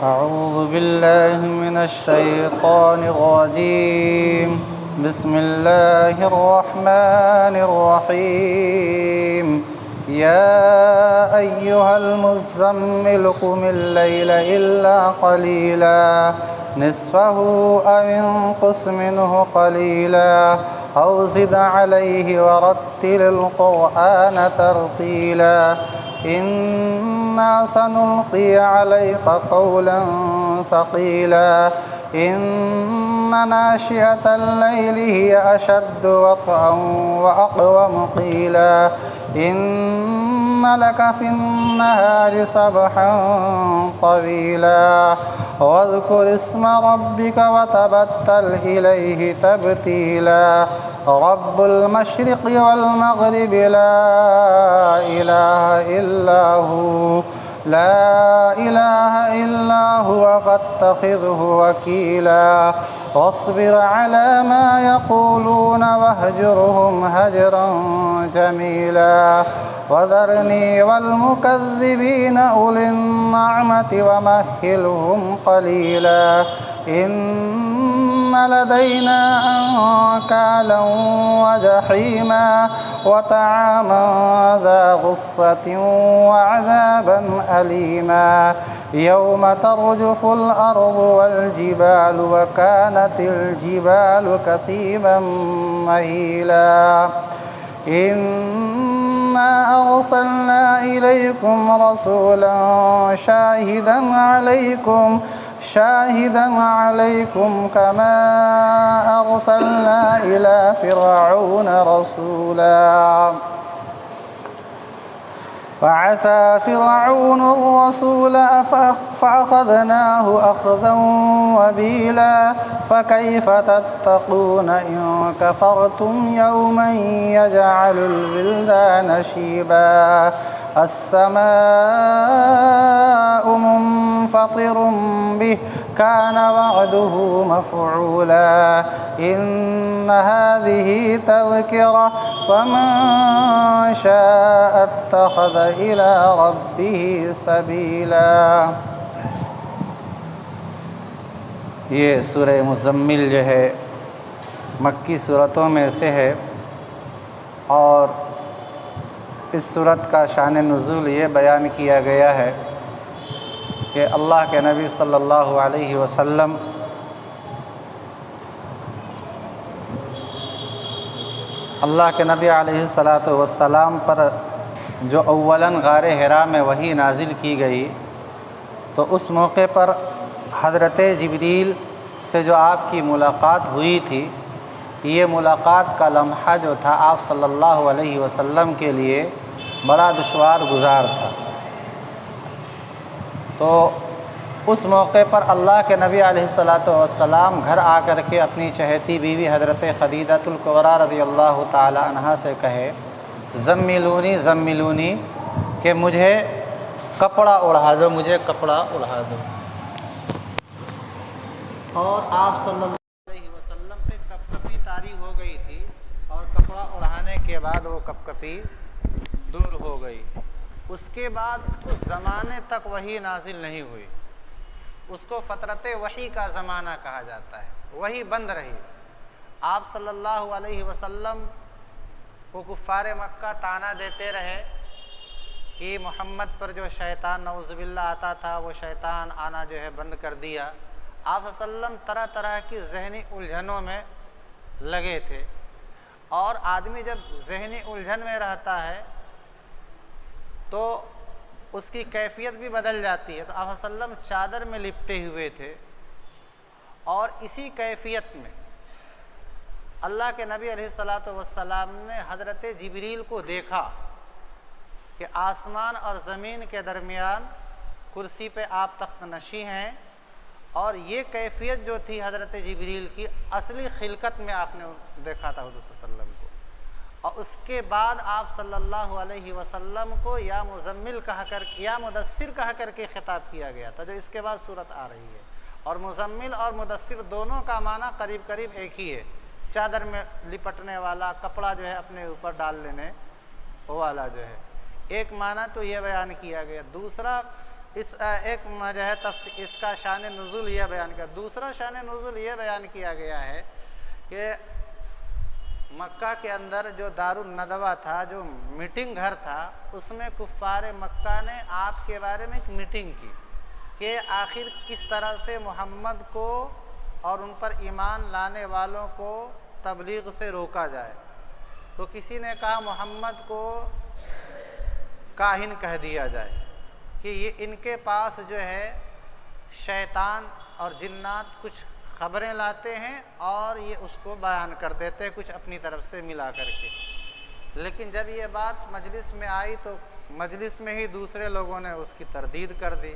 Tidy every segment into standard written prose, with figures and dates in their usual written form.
أعوذ بالله من الشيطان الرجيم. بسم الله الرحمن الرحيم. يا أيها المزمل قم الليل إلا قليلا نصفه أو انقص منه قليلا أو زد عليه ورتل القرآن ترتيلا إنا سنلقي عليك قولا ثقيلا إن ناشئة الليل هي أشد وطئا وأقوم قيلا إن لك في النهار سبحا طويلا واذكر اسم ربك وتبتل إليه تبتيلا رب المشرق والمغرب لا إله إلا هو فاتخذه وكيلا واصبر على ما يقولون واهجرهم هجرا جميلا وذرني والمكذبين أولي النعمة ومهلهم قليلا إن لدينا أنكالا وجحيما وطعاما ذا غصة وعذابا أليما يوم ترجف الأرض والجبال وكانت الجبال كثيبا مهيلا إنا أرسلنا إليكم رسولا شاهدا عليكم كما أرسلنا إلى فرعون رسولا فعسى فرعون الرسول فأخذناه أخذا وبيلا فكيف تتقون إن كفرتم يوما يجعل الولدان شيبا السماء منفطر به كان وعده مفعولا إن هذه تذكرة فمن شاء اتخذ إلى ربه سبيلا۔ یہ سورہ مزمل جو ہے مکی صورتوں میں سے ہے، اور اس صورت کا شان نزول یہ بیان کیا گیا ہے کہ اللہ کے نبی صلی اللہ علیہ وسلم اللہ کے نبی علیہ السلام پر جو اولاً غار حرا میں وحی نازل کی گئی، تو اس موقع پر حضرت جبریل سے جو آپ کی ملاقات ہوئی تھی، یہ ملاقات کا لمحہ جو تھا آپ صلی اللہ علیہ وسلم کے لیے بڑا دشوار گزار تھا۔ تو اس موقع پر اللہ کے نبی علیہ السلام گھر آ کر کے اپنی چہیتی بیوی حضرت خدیجۃ الکبریٰ رضی اللہ تعالی عنہا سے کہے زملونی کہ مجھے کپڑا اڑا دو، اور آپ صلی اللہ علیہ وسلم پہ کپکپی طاری ہو گئی تھی، اور کپڑا اڑانے کے بعد وہ کپکپی دور ہو گئی۔ اس کے بعد اس زمانے تک وحی نازل نہیں ہوئی، اس کو فترت وحی کا زمانہ کہا جاتا ہے، وحی بند رہی۔ آپ صلی اللہ علیہ وسلم کو کفار مکہ طعنہ دیتے رہے کہ محمد پر جو شیطان نعوذ باللہ آتا تھا، وہ شیطان آنا جو ہے بند کر دیا۔ آپ صلی اللہ علیہ وسلم طرح طرح کی ذہنی الجھنوں میں لگے تھے، اور آدمی جب ذہنی الجھن میں رہتا ہے تو اس کی کیفیت بھی بدل جاتی ہے۔ تو آپ صلی اللہ علیہ وسلم چادر میں لپٹے ہوئے تھے، اور اسی کیفیت میں اللہ کے نبی علیہ السلام نے حضرت جبریل کو دیکھا کہ آسمان اور زمین کے درمیان کرسی پہ آپ تخت نشین ہیں، اور یہ کیفیت جو تھی حضرت جبریل کی اصلی خلقت میں آپ نے دیکھا تھا حضور صلی اللہ علیہ وسلم کو۔ اور اس کے بعد آپ صلی اللہ علیہ وسلم کو یا مزمل یا مدثر کہا کر کے خطاب کیا گیا تھا، جو اس کے بعد صورت آ رہی ہے۔ اور مزمل اور مدثر دونوں کا معنی قریب قریب ایک ہی ہے، چادر میں لپٹنے والا، کپڑا جو ہے اپنے اوپر ڈال لینے والا جو ہے۔ ایک معنی تو یہ بیان کیا گیا۔ دوسرا اس ایک جو ہے اس کا شان نزول یہ بیان کیا. دوسرا شان نزول یہ بیان کیا گیا ہے کہ مکہ کے اندر جو دار الندوہ تھا، جو میٹنگ گھر تھا، اس میں کفار مکہ نے آپ کے بارے میں ایک میٹنگ کی کہ آخر کس طرح سے محمد کو اور ان پر ایمان لانے والوں کو تبلیغ سے روکا جائے. تو کسی نے کہا محمد کو کاہن کہہ دیا جائے کہ یہ ان کے پاس جو ہے شیطان اور جنات کچھ خبریں لاتے ہیں اور یہ اس کو بیان کر دیتے ہیں کچھ اپنی طرف سے ملا کر کے. لیکن جب یہ بات مجلس میں آئی تو مجلس میں ہی دوسرے لوگوں نے اس کی تردید کر دی.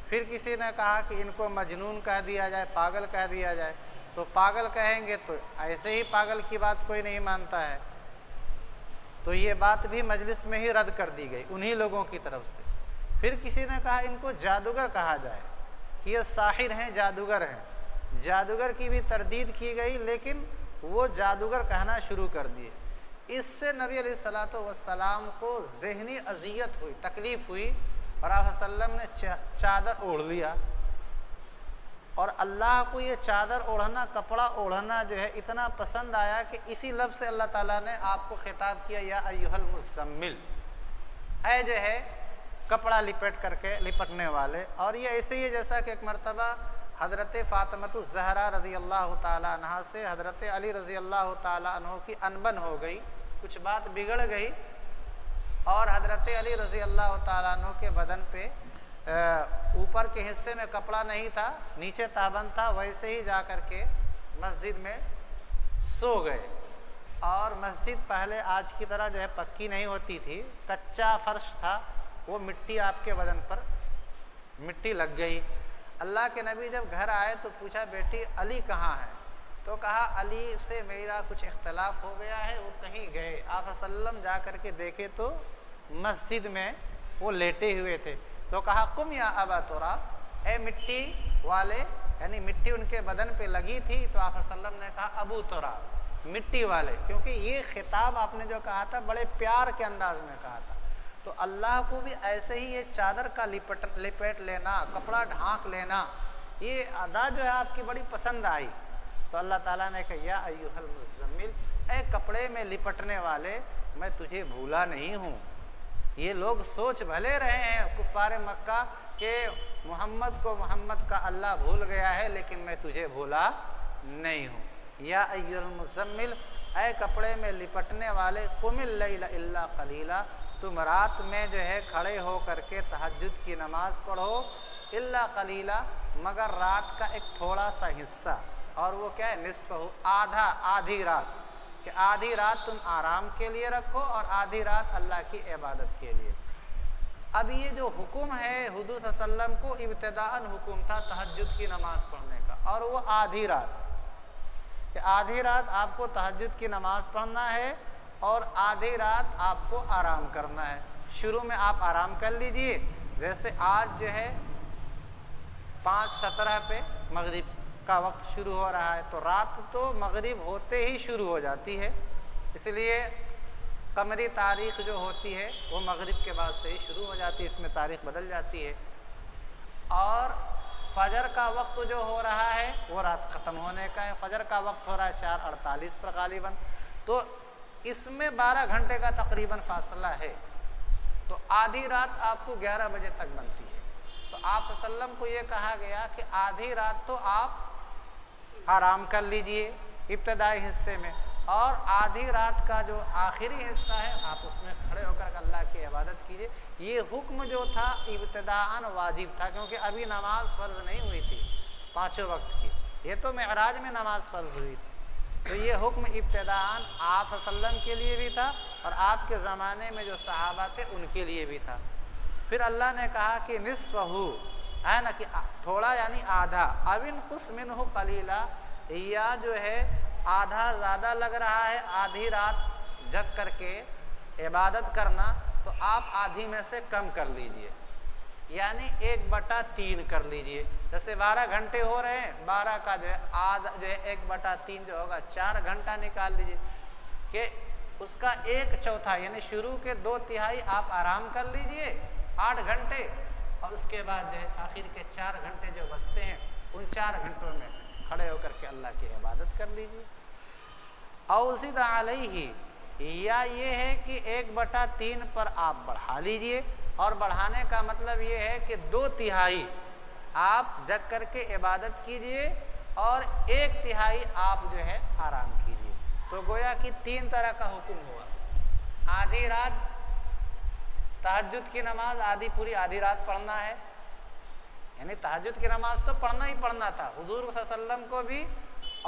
پھر کسی نے کہا کہ ان کو مجنون کہہ دیا جائے، پاگل کہہ دیا جائے. تو پاگل کہیں گے تو ایسے ہی پاگل کی بات کوئی نہیں مانتا ہے. تو یہ بات بھی مجلس میں ہی رد کر دی گئی انہی لوگوں کی طرف سے. پھر کسی نے کہا ان کو جادوگر کہا جائے، یہ ساحر ہیں، جادوگر ہیں. جادوگر کی بھی تردید کی گئی، لیکن وہ جادوگر کہنا شروع کر دیے. اس سے نبی علیہ الصلوۃ والسلام کو ذہنی اذیت ہوئی، تکلیف ہوئی، اور آپ صلی اللہ علیہ وسلم نے چادر اوڑھ لیا. اور اللہ کو یہ چادر اوڑھنا، کپڑا اوڑھنا جو ہے اتنا پسند آیا کہ اسی لفظ سے اللہ تعالیٰ نے آپ کو خطاب کیا، یا ایھا المزمل، اے جو ہے کپڑا لپیٹ کر کے لپٹنے والے. اور یہ ایسے ہی جیسا کہ ایک مرتبہ حضرت فاطمۃ الزہرا رضی اللہ تعالیٰ عنہ سے حضرت علی رضی اللہ تعالیٰ عنہ کی انبن ہو گئی، کچھ بات بگڑ گئی، اور حضرت علی رضی اللہ تعالیٰ عنہ کے بدن پہ اوپر کے حصے میں کپڑا نہیں تھا، نیچے تابند تھا، ویسے ہی جا کر کے مسجد میں سو گئے. اور مسجد پہلے آج کی طرح جو ہے پکی نہیں ہوتی تھی، کچا فرش تھا. وہ مٹی آپ کے بدن پر مٹی لگ گئی. اللہ کے نبی جب گھر آئے تو پوچھا بیٹی علی کہاں ہے؟ تو کہا علی سے میرا کچھ اختلاف ہو گیا ہے، وہ کہیں گئے. آپ صلی اللہ علیہ وسلم جا کر کے دیکھے تو مسجد میں وہ لیٹے ہوئے تھے. تو کہا قم یا ابا تراب، اے مٹی والے، یعنی مٹی ان کے بدن پہ لگی تھی. تو آپ صلی اللہ علیہ وسلم نے کہا ابو تراب، مٹی والے، کیونکہ یہ خطاب آپ نے جو کہا تھا بڑے پیار کے انداز میں کہا تھا. تو اللہ کو بھی ایسے ہی یہ چادر کا لپیٹ لینا، کپڑا ڈھانک لینا، یہ ادا جو ہے آپ کی بڑی پسند آئی. تو اللہ تعالیٰ نے کہا یا ایھا المزمل، اے کپڑے میں لپٹنے والے، میں تجھے بھولا نہیں ہوں. یہ لوگ سوچ بھلے رہے ہیں کفار مکہ کہ محمد کا اللہ بھول گیا ہے، لیکن میں تجھے بھولا نہیں ہوں. یا ایھا المزمل، اے کپڑے میں لپٹنے والے، قم اللیل الا قلیلا، تم رات میں جو ہے کھڑے ہو کر کے تہجد کی نماز پڑھو، الا قلیلا، مگر رات کا ایک تھوڑا سا حصہ. اور وہ کیا ہے؟ نصفہ، آدھی رات، کہ آدھی رات تم آرام کے لیے رکھو اور آدھی رات اللہ کی عبادت کے لیے. اب یہ جو حکم ہے حضور صلی اللہ علیہ وسلم کو ابتداءً حکم تھا تہجد کی نماز پڑھنے کا، اور وہ آدھی رات، کہ آدھی رات آپ کو تہجد کی نماز پڑھنا ہے اور آدھی رات آپ کو آرام کرنا ہے. شروع میں آپ آرام کر لیجئے، جیسے آج جو ہے 5:17 پہ مغرب کا وقت شروع ہو رہا ہے، تو رات تو مغرب ہوتے ہی شروع ہو جاتی ہے، اس لیے قمری تاریخ جو ہوتی ہے وہ مغرب کے بعد سے ہی شروع ہو جاتی ہے، اس میں تاریخ بدل جاتی ہے. اور فجر کا وقت جو ہو رہا ہے وہ رات ختم ہونے کا ہے. فجر کا وقت ہو رہا ہے 4:48 پر غالباً، تو اس میں 12 گھنٹے کا تقریباً فاصلہ ہے. تو آدھی رات آپ کو 11 بجے تک بنتی ہے. تو آپ صلی اللہ علیہ وسلم کو یہ کہا گیا کہ آدھی رات تو آپ آرام کر لیجئے ابتدائی حصے میں، اور آدھی رات کا جو آخری حصہ ہے آپ اس میں کھڑے ہو کر اللہ کی عبادت کیجئے. یہ حکم جو تھا ابتداءً واجب تھا، کیونکہ ابھی نماز فرض نہیں ہوئی تھی 5 وقت کی، یہ تو معراج میں نماز فرض ہوئی تھی. تو یہ حکم ابتداءً آپ صلی اللہ علیہ وسلم کے لیے بھی تھا، اور آپ کے زمانے میں جو صحابہ تھے ان کے لیے بھی تھا. پھر اللہ نے کہا کہ نصفہ ہے نا، کہ تھوڑا یعنی آدھا، او انقص منہ قلیلا، یا جو ہے آدھا زیادہ لگ رہا ہے آدھی رات جگ کر کے عبادت کرنا، تو آپ آدھی میں سے کم کر لیجئے، یعنی 1/3 کر لیجئے. جیسے 12 گھنٹے ہو رہے ہیں، 12 کا جو ہے آدھا جو ہے 1/3 جو ہوگا 4 گھنٹہ نکال لیجئے، کہ اس کا 1/4 یعنی شروع کے 2/3 آپ آرام کر لیجئے 8 گھنٹے، اور اس کے بعد جو ہے آخر کے 4 گھنٹے جو بچتے ہیں ان 4 گھنٹوں میں کھڑے ہو کر کے اللہ کی عبادت کر لیجیے۔ او زد علیہ، یا یہ ہے کہ 1/3 پر آپ بڑھا لیجئے، اور بڑھانے کا مطلب یہ ہے کہ 2/3 آپ جگ کر کے عبادت کیجئے اور 1/3 آپ جو ہے آرام کیجئے۔ تو گویا کہ 3 طرح کا حکم ہوا۔ آدھی رات تہجد کی نماز آدھی رات پڑھنا ہے، یعنی تہجد کی نماز تو پڑھنا ہی پڑھنا تھا حضور صلی اللہ علیہ وسلم کو بھی،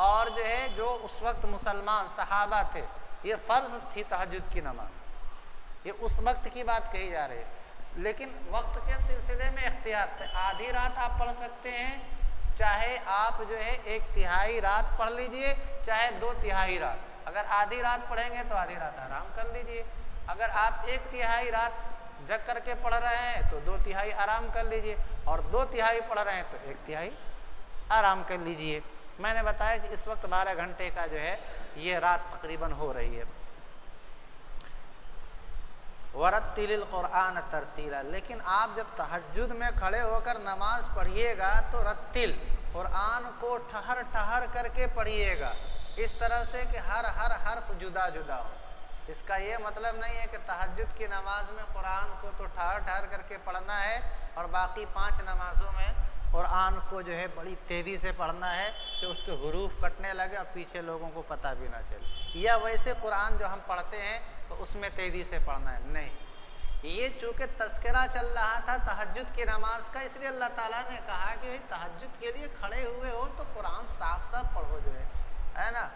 اور جو ہے جو اس وقت مسلمان صحابہ تھے، یہ فرض تھی تہجد کی نماز، یہ اس وقت کی بات کہی جا رہی ہے۔ لیکن وقت کے سلسلے میں اختیار تھے، آدھی رات آپ پڑھ سکتے ہیں، چاہے آپ جو ہے 1/3 رات پڑھ لیجئے، چاہے 2/3 رات۔ اگر آدھی رات پڑھیں گے تو آدھی رات آرام کر لیجئے، اگر آپ 1/3 رات جگ کر کے پڑھ رہے ہیں تو 2/3 آرام کر لیجئے، اور 2/3 پڑھ رہے ہیں تو 1/3 آرام کر لیجئے۔ میں نے بتایا کہ اس وقت 12 گھنٹے کا جو ہے یہ رات تقریباً ہو رہی ہے۔ وَرَتِّلِ الْقُرْآنَ تَرْتِيلًا، لیکن آپ جب تہجد میں کھڑے ہو کر نماز پڑھیے گا تو رتل، قرآن کو ٹھہر ٹھہر کر کے پڑھیے گا، اس طرح سے کہ ہر حرف جدا جدا ہو۔ اس کا یہ مطلب نہیں ہے کہ تہجد کی نماز میں قرآن کو تو ٹھہر ٹھہر کر کے پڑھنا ہے اور باقی 5 نمازوں میں قرآن کو جو ہے بڑی تیزی سے پڑھنا ہے کہ اس کے حروف کٹنے لگے اور پیچھے لوگوں کو پتہ بھی نہ چلے، یا ویسے قرآن جو ہم پڑھتے ہیں تو اس میں تیزی سے پڑھنا ہے، نہیں۔ یہ چونکہ تذکرہ چل رہا تھا تہجد کی نماز کا، اس لیے اللہ تعالیٰ نے کہا کہ تہجد کے لیے کھڑے ہوئے ہو تو قرآن صاف صاف پڑھو، جو ہے نا،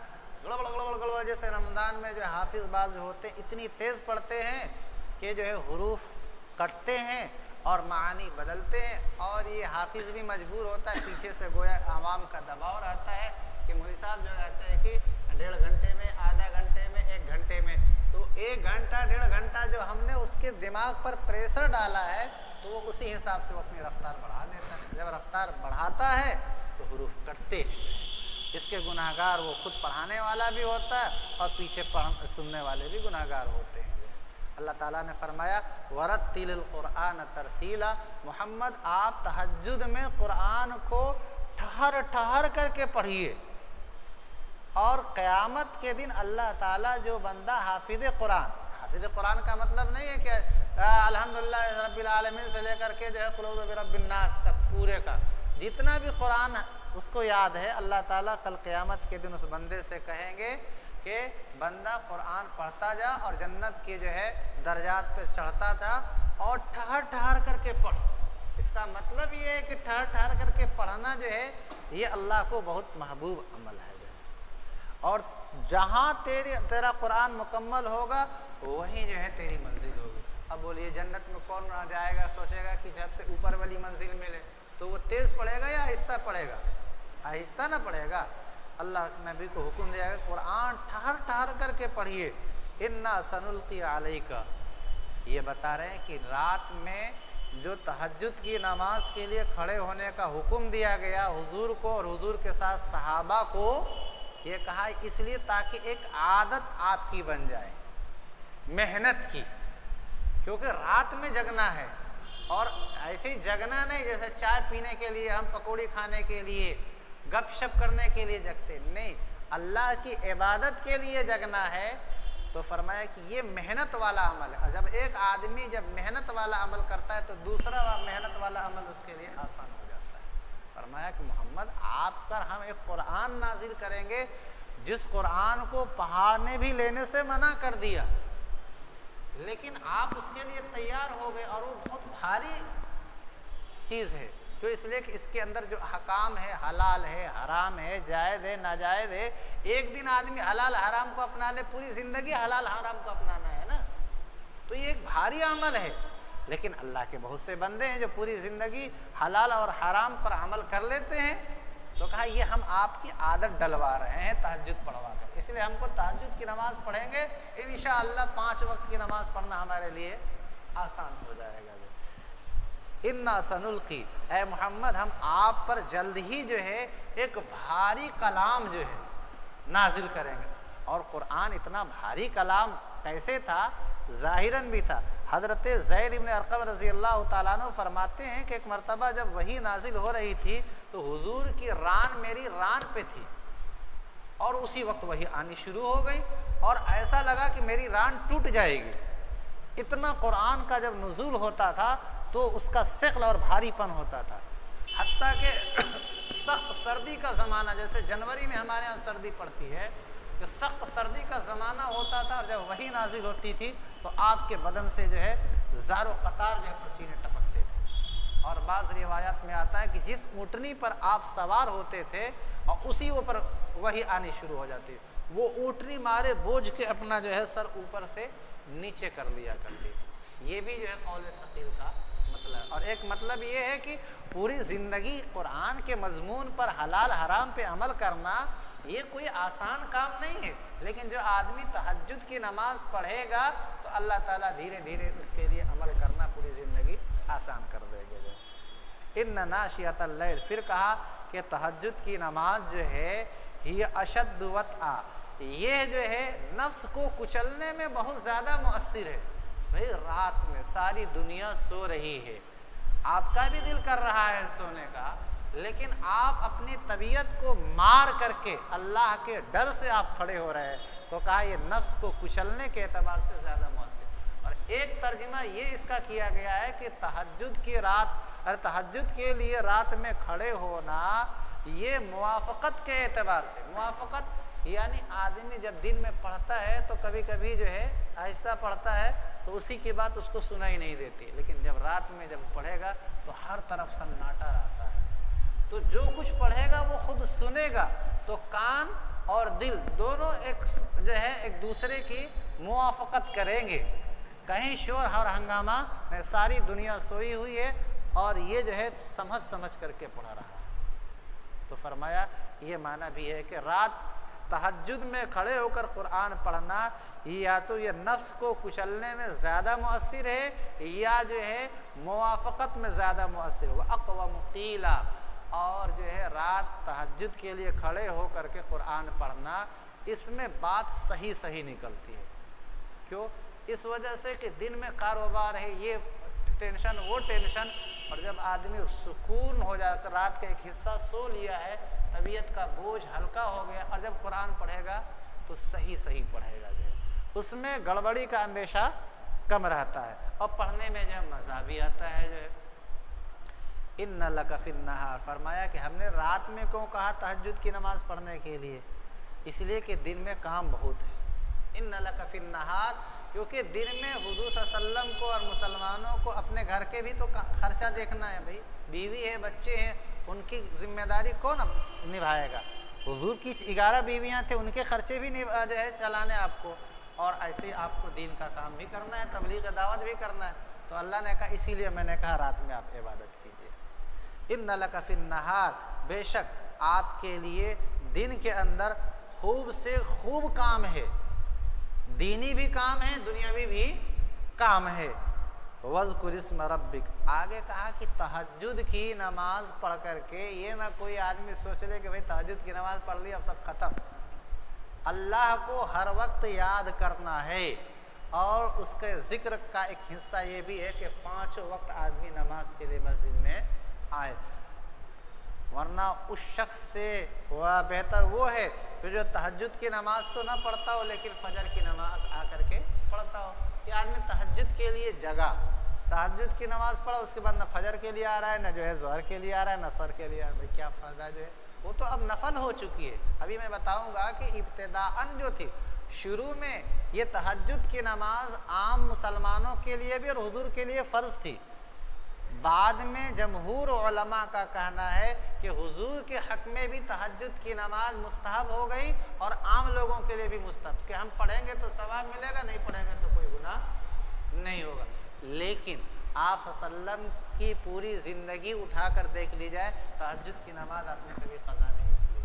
گڑبڑ جیسے رمضان میں جو حافظ باز ہوتے اتنی تیز پڑھتے ہیں کہ جو ہے حروف کٹتے ہیں اور معانی بدلتے ہیں، اور یہ حافظ بھی مجبور ہوتا ہے، پیچھے سے گویا عوام کا دباؤ رہتا ہے کہ مولوی صاحب جو کہتے ہیں کہ 1.5 گھنٹے میں، آدھا گھنٹے میں، 1 گھنٹے میں، تو 1 گھنٹہ 1.5 گھنٹہ جو ہم نے اس کے دماغ پر پریشر ڈالا ہے تو وہ اسی حساب سے وہ اپنی رفتار بڑھا دیتا ہے۔ جب رفتار بڑھاتا ہے تو حروف کٹتے ہیں، اس کے گناہگار وہ خود پڑھانے والا بھی ہوتا ہے اور پیچھے سننے والے بھی گناہگار ہوتے ہیں۔ اللہ تعالیٰ نے فرمایا وَرَتِّلِ الْقُرْآنَ تَرْتِيلًا، محمد آپ تہجد میں قرآن کو ٹھہر ٹھہر کر کے پڑھیے، اور قیامت کے دن اللہ تعالیٰ جو بندہ حافظ قرآن کا مطلب نہیں ہے کہ الحمدللہ رب العالمین سے لے کر کے جو ہے قل اعوذ برب الناس تک پورے کا جتنا بھی قرآن اس کو یاد ہے، اللہ تعالیٰ کل قیامت کے دن اس بندے سے کہیں گے کہ بندہ قرآن پڑھتا جا اور جنت کی جو ہے درجات پہ چڑھتا جا، اور ٹھہر ٹھہر کر کے پڑھ۔ اس کا مطلب یہ ہے کہ ٹھہر ٹھہر کر کے پڑھنا جو ہے یہ اللہ کو بہت محبوب عمل ہے، اور جہاں تیرا قرآن مکمل ہوگا وہیں جو ہے تیری منزل ہوگی۔ اب بولیے جنت میں کون جائے گا، سوچے گا کہ جب سے اوپر والی منزل ملے تو وہ تیز پڑھے گا یا آہستہ پڑھے گا؟ آہستہ نہ پڑھے گا۔ اللہ نبی کو حکم دیا گا قرآن ٹھہر ٹھہر کر کے پڑھیے۔ اِنَّا سَنُلْقِي عَلَيْكَ، یہ بتا رہے ہیں کہ رات میں جو تہجد کی نماز کے لیے کھڑے ہونے کا حکم دیا گیا حضور کو اور حضور کے ساتھ صحابہ کو، یہ کہا اس لیے تاکہ ایک عادت آپ کی بن جائے محنت کی، کیونکہ رات میں جگنا ہے، اور ایسے ہی جگنا نہیں جیسے چائے پینے کے لیے ہم پکوڑی کھانے کے لیے گپ شپ کرنے کے لیے جگتے، نہیں، اللہ کی عبادت کے لیے جگنا ہے۔ تو فرمایا کہ یہ محنت والا عمل ہے، جب ایک آدمی جب محنت والا عمل کرتا ہے تو دوسرا محنت والا عمل اس کے لیے آسان ہو جاتا ہے۔ فرمایا کہ محمد آپ پر ہم ایک قرآن نازل کریں گے جس قرآن کو پہاڑ نے بھی لینے سے منع کر دیا، لیکن آپ اس کے لیے تیار ہو گئے، اور وہ بہت بھاری چیز ہے، تو اس لیے کہ اس کے اندر جو احکام ہے، حلال ہے، حرام ہے، جائز ہے، ناجائز ہے۔ ایک دن آدمی حلال حرام کو اپنا لے، پوری زندگی حلال حرام کو اپنانا ہے نا، تو یہ ایک بھاری عمل ہے۔ لیکن اللہ کے بہت سے بندے ہیں جو پوری زندگی حلال اور حرام پر عمل کر لیتے ہیں، تو کہا یہ ہم آپ کی عادت ڈلوا رہے ہیں تہجد پڑھوا کر، اس لیے ہم کو تہجد کی نماز پڑھیں گے انشاءاللہ 5 وقت کی نماز پڑھنا ہمارے لیے آسان ہو جائے گا۔ اِنَّا سَنُلْقِي، اے محمد ہم آپ پر جلد ہی جو ہے ایک بھاری کلام جو ہے نازل کریں گے۔ اور قرآن اتنا بھاری کلام کیسے تھا؟ ظاہراً بھی تھا، حضرت زید بن ارقم رضی اللہ تعالیٰ عنہ فرماتے ہیں کہ ایک مرتبہ جب وحی نازل ہو رہی تھی تو حضور کی ران میری ران پہ تھی، اور اسی وقت وحی آنی شروع ہو گئی، اور ایسا لگا کہ میری ران ٹوٹ جائے گی۔ اتنا قرآن کا جب نزول ہوتا تھا تو اس کا ثقل اور بھاری پن ہوتا تھا، حتیٰ کہ سخت سردی کا زمانہ، جیسے جنوری میں ہمارے یہاں سردی پڑتی ہے، کہ سخت سردی کا زمانہ ہوتا تھا، اور جب وحی نازل ہوتی تھی تو آپ کے بدن سے جو ہے زار و قطار جو ہے پسینے ٹپکتے تھے۔ اور بعض روایات میں آتا ہے کہ جس اونٹنی پر آپ سوار ہوتے تھے اور اسی اوپر وحی آنی شروع ہو جاتی، وہ اونٹنی مارے بوجھ کے اپنا جو ہے سر اوپر سے نیچے کر لیا کرتی۔ یہ بھی جو ہے قول ثقیل کا مطلب۔ اور ایک مطلب یہ ہے کہ پوری زندگی قرآن کے مضمون پر حلال حرام پہ عمل کرنا یہ کوئی آسان کام نہیں ہے، لیکن جو آدمی تہجد کی نماز پڑھے گا تو اللہ تعالیٰ دھیرے دھیرے اس کے لیے عمل کرنا پوری زندگی آسان کر دے گا۔ ان ناشیۃ اللیل، پھر کہا کہ تہجد کی نماز جو ہے ہی اشد وطئا، یہ جو ہے نفس کو کچلنے میں بہت زیادہ مؤثر ہے۔ بھئی رات میں ساری دنیا سو رہی ہے، آپ کا بھی دل کر رہا ہے سونے کا، لیکن آپ اپنی طبیعت کو مار کر کے اللہ کے ڈر سے آپ کھڑے ہو رہے ہیں، تو کہا یہ نفس کو کچلنے کے اعتبار سے زیادہ مؤثر۔ اور ایک ترجمہ یہ اس کا کیا گیا ہے کہ تہجد کی رات، اور تہجد کے لیے رات میں کھڑے ہونا یہ موافقت کے اعتبار سے، موافقت یعنی آدمی جب دن میں پڑھتا ہے تو کبھی کبھی جو ہے آہستہ پڑھتا ہے تو اسی کی بات اس کو سنائی نہیں دیتی، لیکن جب رات میں جب پڑھے گا تو ہر طرف سناٹا رہتا ہے، تو جو کچھ پڑھے گا وہ خود سنے گا، تو کان اور دل دونوں ایک جو ہے ایک دوسرے کی موافقت کریں گے۔ کہیں شور اور ہنگامہ میں، ساری دنیا سوئی ہوئی ہے اور یہ جو ہے سمجھ سمجھ کر کے پڑھا رہا ہے۔ تو فرمایا یہ معنی بھی ہے کہ رات تہجد میں کھڑے ہو کر قرآن پڑھنا یا تو یہ نفس کو کچلنے میں زیادہ مؤثر ہے یا جو ہے موافقت میں زیادہ مؤثر ہے۔ وَأَقْوَمُ قِيلًا، اور جو ہے رات تہجد کے لیے کھڑے ہو کر کے قرآن پڑھنا، اس میں بات صحیح صحیح نکلتی ہے۔ کیوں؟ اس وجہ سے کہ دن میں کاروبار ہے، یہ ٹینشن وہ ٹینشن، اور جب آدمی سکون ہو جائے کر رات کا ایک حصہ سو لیا ہے، طبیعت کا بوجھ ہلکا ہو گیا، اور جب قرآن پڑھے گا تو صحیح صحیح پڑھے گا، جو ہے اس میں گڑبڑی کا اندیشہ کم رہتا ہے، اور پڑھنے میں جو ہے مزہ بھی آتا ہے۔ جو ہے ان لک فی النہار، فرمایا کہ ہم نے رات میں کیوں کہا تہجد کی نماز پڑھنے کے لیے؟ اس لیے کہ دن میں کام بہت ہے۔ ان لک فی النہار، کیونکہ دن میں حضور صلی اللہ علیہ وسلم کو اور مسلمانوں کو اپنے گھر کے بھی تو خرچہ دیکھنا ہے، بھائی بیوی ہے، بچے ہیں، ان کی ذمہ داری کون نبھائے گا؟ حضور کی 11 بیویاں تھے، ان کے خرچے بھی جو ہے چلانے آپ کو، اور ایسے آپ کو دین کا کام بھی کرنا ہے، تبلیغ دعوت بھی کرنا ہے۔ تو اللہ نے کہا اسی لیے میں نے کہا رات میں آپ عبادت کیجیے۔ ان لک فی النہار، بے شک آپ کے لیے دن کے اندر خوب سے خوب کام ہے، دینی بھی کام ہے، دنیاوی بھی کام ہے۔ وَاذْكُرِ اسْمَ رَبِّكَ، آگے کہا کہ تہجد کی نماز پڑھ کر کے یہ نہ کوئی آدمی سوچ لے کہ بھئی تہجد کی نماز پڑھ لی اب سب ختم۔ اللہ کو ہر وقت یاد کرنا ہے، اور اس کے ذکر کا ایک حصہ یہ بھی ہے کہ 5 وقت آدمی نماز کے لیے مسجد میں آئے، ورنہ اس شخص سے بہتر وہ ہے کہ جو تہجد کی نماز تو نہ پڑھتا ہو لیکن فجر کی نماز آ کر کے پڑھتا ہو۔ یہ آدمی تہجد کے لیے جگہ، تہجد کی نماز پڑھا، اس کے بعد نہ فجر کے لیے آ رہا ہے، نہ جو ہے ظہر کے لیے آ رہا ہے، نہ عصر کے لیے آ رہا ہے، بھائی کیا فائدہ؟ جو ہے وہ تو اب نفل ہو چکی ہے۔ ابھی میں بتاؤں گا کہ ابتداءً جو تھی، شروع میں یہ تہجد کی نماز عام مسلمانوں کے لیے بھی اور حضور کے لیے فرض تھی، بعد میں جمہور علماء کا کہنا ہے کہ حضور کے حق میں بھی تہجد کی نماز مستحب ہو گئی اور عام لوگوں کے لیے بھی مستحب، کہ ہم پڑھیں گے تو ثواب ملے گا، نہیں پڑھیں گے تو کوئی گناہ نہیں ہوگا۔ لیکن آپ صلی اللہ علیہ وسلم کی پوری زندگی اٹھا کر دیکھ لی جائے، تہجد کی نماز آپ نے کبھی قضا نہیں کی،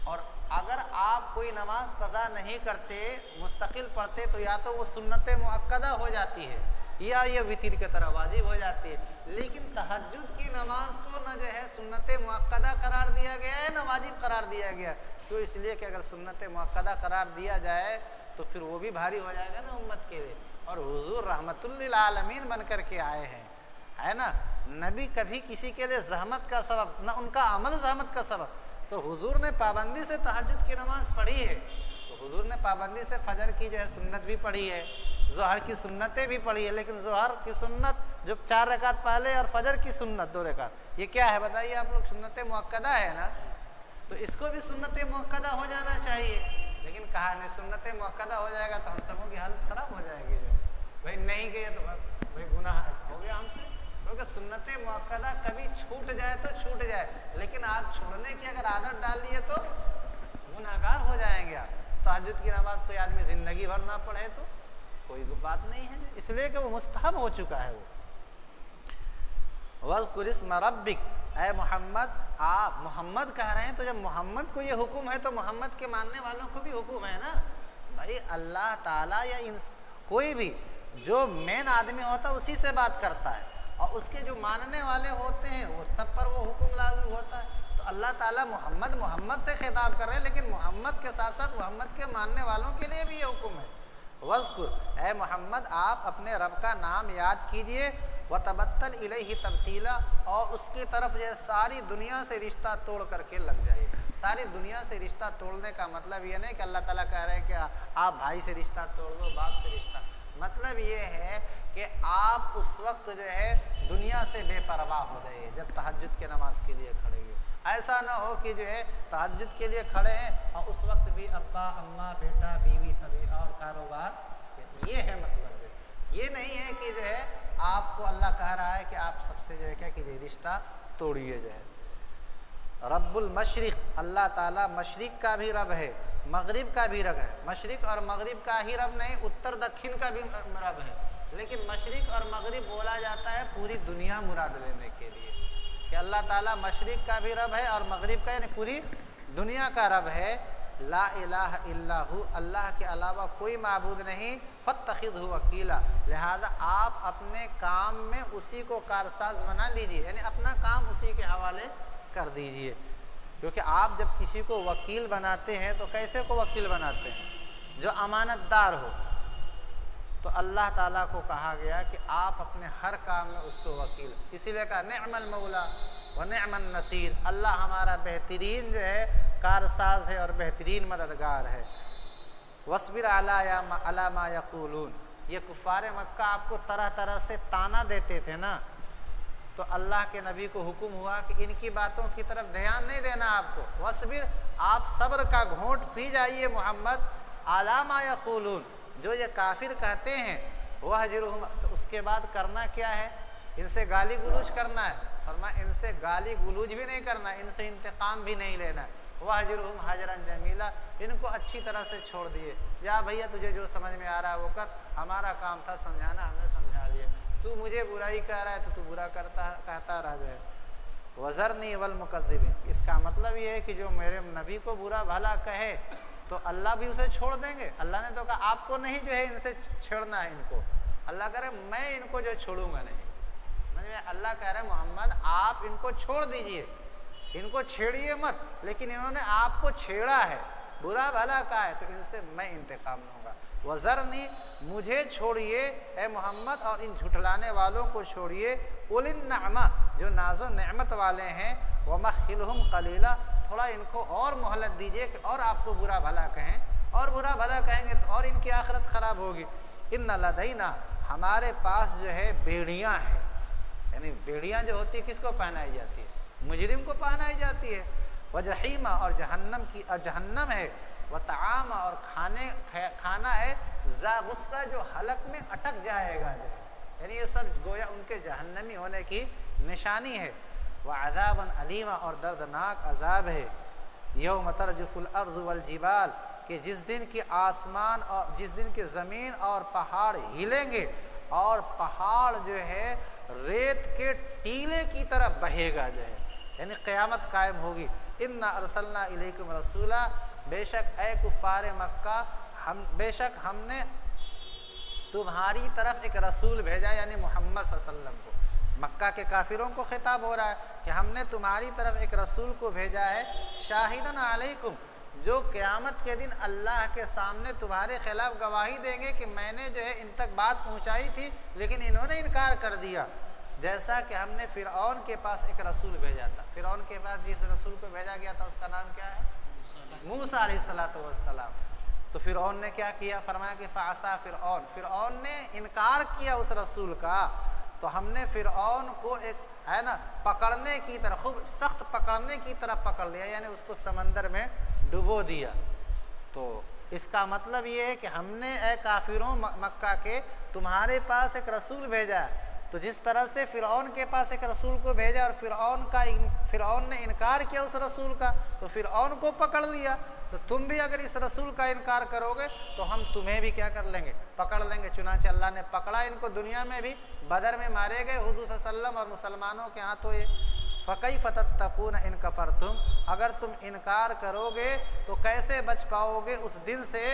اور اگر آپ کوئی نماز قضا نہیں کرتے، مستقل پڑھتے، تو یا تو وہ سنت مؤکدہ ہو جاتی ہے یا یہ وتر کی طرح واجب ہو جاتی ہے، لیکن تہجد کی نماز کو نہ جو ہے سنت مؤکدہ قرار دیا گیا ہے، نہ واجب قرار دیا گیا۔ تو اس لیے کہ اگر سنت مؤکدہ قرار دیا جائے تو پھر وہ بھی بھاری ہو جائے گا نا امت کے لیے، اور حضور رحمت للعالمین بن کر کے آئے ہیں، ہے نا۔ نبی کبھی کسی کے لیے زحمت کا سبب نہ، ان کا عمل زحمت کا سبب۔ تو حضور نے پابندی سے تہجد کی نماز پڑھی ہے، تو حضور نے پابندی سے فجر کی جو ہے سنت بھی پڑھی ہے، ظہر کی سنتیں بھی پڑھی ہے، لیکن ظہر کی سنت جو 4 رکعت پہلے اور فجر کی سنت 2 رکعت، یہ کیا ہے بتائیے آپ لوگ؟ سنت مؤکدہ ہے نا، تو اس کو بھی سنت مؤکدہ ہو جانا چاہیے، لیکن کہا نہیں سنت مؤکدہ ہو جائے گا تو ہم سبوں کی حالت خراب ہو جائے گی، جو بھائی نہیں گئے تو بھائی گناہ ہو گیا ہم سے، کیونکہ سنت مؤکدہ کبھی چھوٹ جائے تو چھوٹ جائے، لیکن آپ چھوڑنے کی اگر عادت ڈال لیے تو گناہگار ہو جائیں گے آپ۔ تہجد کی نماز کوئی آدمی زندگی بھر نہ پڑھے تو کوئی بات نہیں ہے، اس لیے کہ وہ مستحب ہو چکا ہے وہ۔ وَاذْكُرِ اسْمَ رَبِّكَ، اے محمد، آپ محمد کہہ رہے ہیں تو جب محمد کو یہ حکم ہے تو محمد کے ماننے والوں کو بھی حکم ہے نا بھائی۔ اللہ تعالیٰ یا کوئی بھی جو مین آدمی ہوتا ہے اسی سے بات کرتا ہے، اور اس کے جو ماننے والے ہوتے ہیں وہ سب پر وہ حکم لاگو ہوتا ہے۔ تو اللہ تعالیٰ محمد سے خطاب کر رہے ہیں، لیکن محمد کے ساتھ ساتھ محمد کے ماننے والوں کے لیے بھی یہ حکم ہے۔ وَاذْكُرْ، اے محمد آپ اپنے رب کا نام یاد کیجئے، وَتَبَتَّلْ إِلَيْهِ تَبْتِيلًا، اور اس کی طرف جو ہے ساری دنیا سے رشتہ توڑ کر کے لگ جائے۔ ساری دنیا سے رشتہ توڑنے کا مطلب یہ نہیں کہ اللہ تعالیٰ کہہ رہے ہیں کہ آپ بھائی سے رشتہ توڑ دو، باپ سے رشتہ، مطلب یہ ہے کہ آپ اس وقت جو ہے دنیا سے بے پرواہ ہو جائیے جب تہجد کی نماز کے لیے کھڑے ہوئے۔ ایسا نہ ہو کہ جو ہے تہجد کے لیے کھڑے ہیں اور اس وقت بھی ابا اماں بیٹا بیوی سبھی اور کاروبار، یہ ہے مطلب۔ یہ نہیں ہے کہ جو ہے آپ کو اللہ کہہ رہا ہے کہ آپ سب سے جو ہے کیا کیجیے، رشتہ توڑیے جو ہے۔ رب المشرق، اللہ تعالیٰ مشرق کا بھی رب ہے، مغرب کا بھی رب ہے۔ مشرق اور مغرب کا ہی رب نہیں، اتر دکھن کا بھی رب ہے، لیکن مشرق اور مغرب بولا جاتا ہے پوری دنیا مراد لینے کے لیے کہ اللہ تعالیٰ مشرق کا بھی رب ہے اور مغرب کا یعنی پوری دنیا کا رب ہے۔ لا الہ الا ہو، اللہ کے علاوہ کوئی معبود نہیں، فاتخذہ وکیلا، لہذا آپ اپنے کام میں اسی کو کارساز بنا لیجئے، یعنی اپنا کام اسی کے حوالے کر دیجئے۔ کیونکہ آپ جب کسی کو وکیل بناتے ہیں تو کیسے کو وکیل بناتے ہیں؟ جو امانت دار ہو۔ تو اللہ تعالیٰ کو کہا گیا کہ آپ اپنے ہر کام میں اس کو وکیل، اسی لیے کہا نعم المولا و نعم النصیر، اللہ ہمارا بہترین جو ہے کارساز ہے اور بہترین مددگار ہے۔ وَاصْبِرْ عَلَىٰ مَا يَقُولُونَ، یہ کفار مکہ آپ کو طرح طرح سے طعنہ دیتے تھے نا، تو اللہ کے نبی کو حکم ہوا کہ ان کی باتوں کی طرف دھیان نہیں دینا آپ کو۔ وَاصْبِرْ، آپ صبر کا گھونٹ پی جائیے محمد، عَلَىٰ مَا يَقُولُونَ، جو یہ کافر کہتے ہیں، وَاهْجُرْهُمْ، تو اس کے بعد کرنا کیا ہے؟ ان سے گالی گلوچ کرنا ہے، فرمایا ان سے گالی گلوچ بھی نہیں کرنا، ان سے انتقام بھی نہیں لینا ہے۔ وَاهْجُرْهُمْ هَجْرًا جَمِيلًا، ان کو اچھی طرح سے چھوڑ دیے، جا بھیا تجھے جو سمجھ میں آ رہا ہے وہ کر، ہمارا کام تھا سمجھانا، ہم نے سمجھا لیا، تو مجھے برائی کہہ رہا ہے تو برا کہتا رہ جائے۔ وَذَرْنِي وَالْمُكَذِّبِينَ، اس کا مطلب یہ ہے کہ جو میرے نبی کو برا بھلا کہے تو اللہ بھی اسے چھوڑ دیں گے۔ اللہ نے تو کہا آپ کو نہیں جو ہے ان سے چھیڑنا ہے، ان کو اللہ کہہ رہے میں ان کو جو چھوڑوں گا نہیں۔ اللہ کہہ رہے محمد آپ ان کو چھوڑ دیجئے، ان کو چھیڑیے مت، لیکن انہوں نے آپ کو چھیڑا ہے، برا بھلا کہا ہے، تو ان سے میں انتقام لوں گا۔ وَذَرْنِي، مجھے چھوڑیے اے محمد، اور ان جھٹلانے والوں کو چھوڑیے، اُولِي النَّعْمَةِ، جو ناز و نعمت والے ہیں، وَمَخِّلْهُمْ قَلِيلًا، تھوڑا ان کو اور مہلت دیجئے کہ اور آپ کو برا بھلا کہیں، اور برا بھلا کہیں گے تو اور ان کی آخرت خراب ہوگی۔ اِنَّ لَدَيْنَا، ہمارے پاس جو ہے بیڑیاں ہیں، یعنی بیڑیاں جو ہوتی ہے کس کو پہنائی جاتی ہے؟ مجرم کو پہنائی جاتی ہے۔ وجحیمہ، اور جہنم ہے، وطعامہ، اور کھانا ہے، ذا غصہ، جو حلق میں اٹک جائے گا، جو ہے یعنی یہ سب گویا ان کے جہنمی ہونے کی نشانی ہے۔ وعذابًا علیمہ، اور دردناک عذاب ہے۔ یوم ترجف الارض والجبال، کہ جس دن کی آسمان اور جس دن کی زمین اور پہاڑ ہلیں گے، اور پہاڑ جو ہے ریت کے ٹیلے کی طرح بہے گا، جو ہے یعنی قیامت قائم ہوگی۔ انا ارسلنا الیکم رسولا، بے شک اے کفار مکہ، بے شک ہم نے تمہاری طرف ایک رسول بھیجا، یعنی محمد صلی اللہ علیہ وسلم کو۔ مکہ کے کافروں کو خطاب ہو رہا ہے کہ ہم نے تمہاری طرف ایک رسول کو بھیجا ہے، شاہدن علیکم، جو قیامت کے دن اللہ کے سامنے تمہارے خلاف گواہی دیں گے کہ میں نے جو ہے ان تک بات پہنچائی تھی لیکن انہوں نے انکار کر دیا. جیسا کہ ہم نے فرعون کے پاس ایک رسول بھیجا تھا. فرعون کے پاس جس رسول کو بھیجا گیا تھا اس کا نام کیا ہے؟ موسیٰ علیہ السلام. تو فرعون نے کیا کیا؟ فرمایا کہ فعصا فرعون نے انکار کیا اس رسول کا. تو ہم نے فرعون کو ایک ہے نا پکڑنے کی طرح، خوب سخت پکڑنے کی طرح پکڑ لیا، یعنی اس کو سمندر میں ڈبو دیا. تو اس کا مطلب یہ ہے کہ ہم نے اے کافروں مکہ کے تمہارے پاس ایک رسول بھیجا ہے. تو جس طرح سے فرعون کے پاس ایک رسول کو بھیجا اور فرعون نے انکار کیا اس رسول کا، تو فرعون کو پکڑ لیا. تو تم بھی اگر اس رسول کا انکار کرو گے تو ہم تمہیں بھی کیا کر لیں گے؟ پکڑ لیں گے. چنانچہ اللہ نے پکڑا ان کو دنیا میں بھی، بدر میں مارے گئے حضور صلی اللہ علیہ وسلم اور مسلمانوں کے ہاتھوں یہ. فَكَيْفَ تَتَّقُونَ إِن كَفَرْتُمْ، اگر تم انکار کرو گے تو کیسے بچ پاؤ گے اس دن سے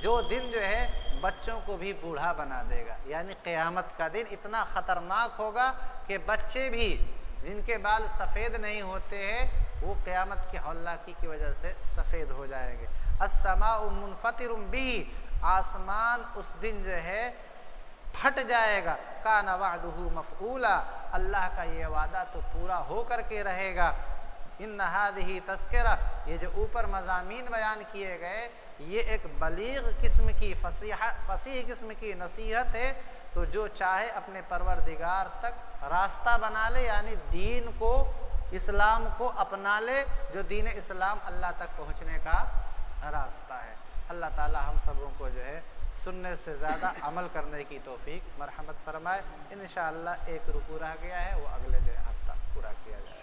جو دن جو ہے بچوں کو بھی بوڑھا بنا دے گا. یعنی قیامت کا دن اتنا خطرناک ہوگا کہ بچے بھی جن کے بال سفید نہیں ہوتے ہیں وہ قیامت کی ہولناکی کی وجہ سے سفید ہو جائیں گے. السماء منفطر به، آسمان اس دن جو ہے پھٹ جائے گا. کان وعدہ مفعولا، اللہ کا یہ وعدہ تو پورا ہو کر کے رہے گا. ان ہذہ تذکرہ، یہ جو اوپر مضامین بیان کیے گئے یہ ایک بلیغ قسم کی فصیح قسم کی نصیحت ہے. تو جو چاہے اپنے پروردگار تک راستہ بنا لے، یعنی دین کو، اسلام کو اپنا لے، جو دین اسلام اللہ تک پہنچنے کا راستہ ہے. اللہ تعالی ہم سبوں کو جو ہے سننے سے زیادہ عمل کرنے کی توفیق مرحمت فرمائے. انشاءاللہ ایک رکوع رہ گیا ہے، وہ اگلے جو ہفتہ پورا کیا جائے.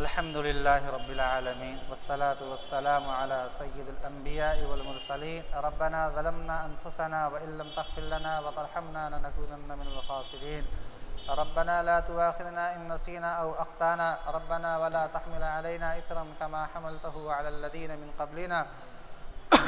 الحمدللہ رب العالمین والصلاة والسلام علی سید الانبیاء والمرسلین. ربنا ظلمنا انفسنا وان لم تغفر لنا وترحمنا لنکونن من الخاسرین. ربنا لا تؤاخذنا ان نسينا او اخطانا. ربنا ولا تحمل علينا اثرا كما حملته على الذين من قبلنا.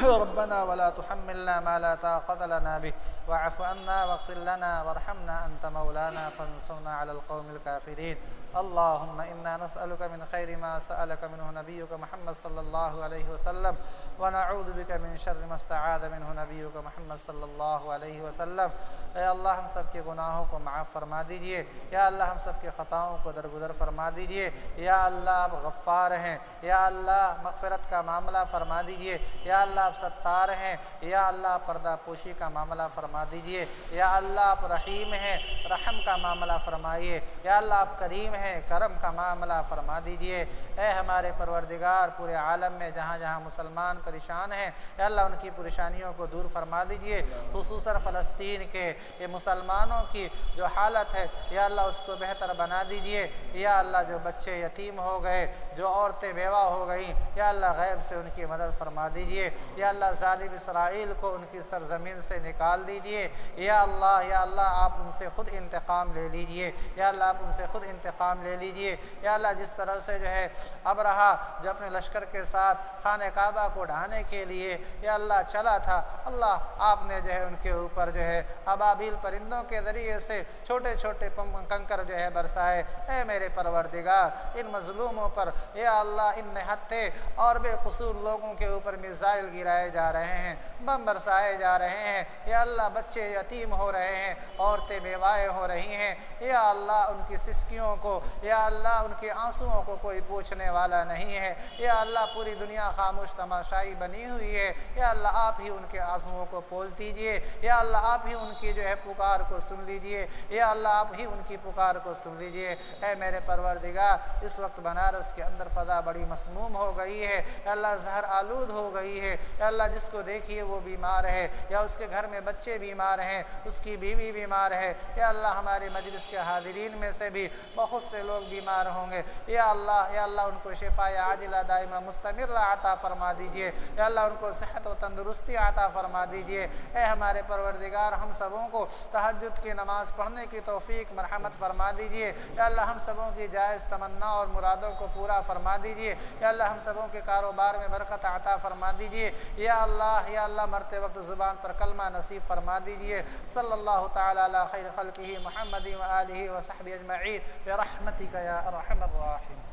ربنا ولا تحملنا ما لا طاقة لنا به واعف عنا واغفر لنا وارحمنا أنت مولانا فانصرنا على القوم الكافرين. اللهم إنا نسألك من خير ما سألك منه نبيك محمد صلى الله عليه وسلم ونعوذ بك من شر ما استعاذ منه نبيك محمد صلی اللہ علیہ وسلم. اے اللہ ہم سب کے گناہوں کو معاف فرما دیجئے. یا اللہ ہم سب کے خطاؤں کو درگزر فرما دیجئے. یا اللہ آپ غفار ہیں. یا اللہ مغفرت کا معاملہ فرما دیجئے. یا اللہ آپ ستار ہیں. یا اللہ پردہ پوشی کا معاملہ فرما دیجئے. یا اللہ آپ رحیم ہیں، رحم کا معاملہ فرمائیے. یا اللہ آپ کریم ہیں، کرم کا معاملہ فرما دیجئے. اے ہمارے پروردگار پورے عالم میں جہاں جہاں مسلمان پریشان ہیں یا اللہ ان کی پریشانیوں کو دور فرما دیجئے. خصوصاً فلسطین کے یہ مسلمانوں کی جو حالت ہے یا اللہ اس کو بہتر بنا دیجئے. یا اللہ جو بچے یتیم ہو گئے، جو عورتیں بیوہ ہو گئیں، یا اللہ غیب سے ان کی مدد فرما دیجئے. یا اللہ ظالم اسرائیل کو ان کی سرزمین سے نکال دیجئے. یا اللہ آپ ان سے خود انتقام لے لیجئے. یا اللہ آپ ان سے خود انتقام لے لیجئے. یا اللہ جس طرح سے جو ہے ابرہا جو اپنے لشکر کے ساتھ خانہ کعبہ کو ڈھانے کے لیے یا اللہ چلا تھا، اللہ آپ نے جو ہے ان کے اوپر جو ہے ابابیل پرندوں کے ذریعے سے چھوٹے چھوٹے کنکر جو ہے برسائے. اے میرے پروردگار ان مظلوموں پر یا اللہ ان نہتے اور بے قصور لوگوں کے اوپر میزائل گرائے جا رہے ہیں، بم برسائے جا رہے ہیں. یا اللہ بچے یتیم ہو رہے ہیں، عورتیں بیوائیں ہو رہی ہیں. یا اللہ ان کی سسکیوں کو یا اللہ ان کے آنسوؤں کو کوئی پوچھنے والا نہیں ہے. یا اللہ پوری دنیا خاموش تماشائی بنی ہوئی ہے. یا اللہ آپ ہی ان کے آنسوؤں کو پوچھ دیجئے. یا اللہ آپ ہی ان کی جو ہے پکار کو سن لیجئے. یا اللہ آپ ہی ان کی پکار کو سن لیجئے. اے میرے پروردگار اس وقت بنارس کے اندر فضا بڑی مسموم ہو گئی ہے. یا اللہ زہر آلود ہو گئی ہے. یا اللہ جس کو دیکھیے وہ بیمار ہے، یا اس کے گھر میں بچے بیمار ہیں، اس کی بیوی بیمار ہے. یا اللہ ہمارے مجلس کے حاضرین میں سے بھی بہت سے لوگ بیمار ہوں گے. یا اللہ ان کو شفا عاجلہ دائمہ مستمرہ عطا فرما دیجئے. یا اللہ ان کو صحت و تندرستی عطا فرما دیجئے. اے ہمارے پروردگار ہم سبوں کو تہجد کی نماز پڑھنے کی توفیق مرحمت فرما دیجئے. یا اللہ ہم سبوں کی جائز تمنا اور مرادوں کو پورا فرما دیجئے. یا اللہ ہم سبوں کے کاروبار میں برکت عطا فرما دیجئے. یا اللہ مرتے وقت زبان پر کلمہ نصیب فرما دیجئے. صلی اللہ تعالی علی خیر خلقہ محمد و آلہ و صحبہ اجمعین برحمتک یا ارحم الراحمین.